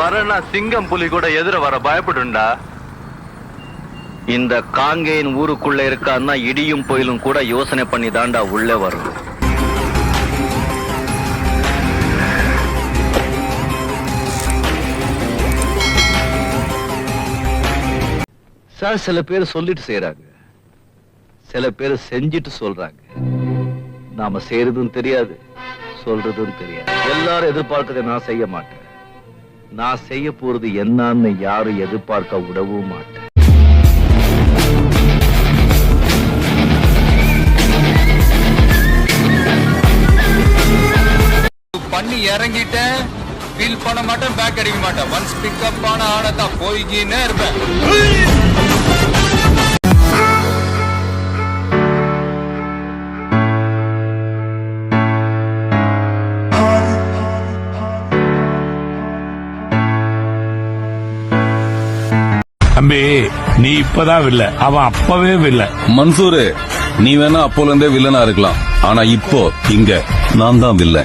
வரனா சிங்கம் புலி கூட எதிர வர பயப்படுண்டா. இந்த காங்கேயன் ஊருக்குள்ள இருக்கான்னா இடியும் புயலும் கூட யோசனை பண்ணி தாண்டா உள்ளே வரும். சார், சில பேர் சொல்லிட்டு செய்யறாங்க, சில பேர் செஞ்சிட்டு சொல்றாங்க. நாம செய்யறதும் தெரியாது, சொல்றதும் தெரியாது. எல்லாரும் எதிர்பார்க்கறதை நான் செய்ய மாட்டேன். நான் செய்ய போறது என்னன்னு யாரும் எதிர்பார்க்க விடவும் மாட்டேன். பண்ணி இறங்கிட்டேன், ஃபீல் பண்ண மாட்டேன், பேக் அடிக்க மாட்டேன். ஒன்ஸ் பிக்கப் ஆன ஆனதான் போய்கின்னே இருப்பேன். தம்பி, நீ இப்பதான் வில்ல, அவன் அப்பவே வில்ல. மன்சூரு, நீ வேணா அப்போல இருந்தே வில்லனா இருக்கலாம், ஆனா இப்போ இங்க நான் தான் வில்ல.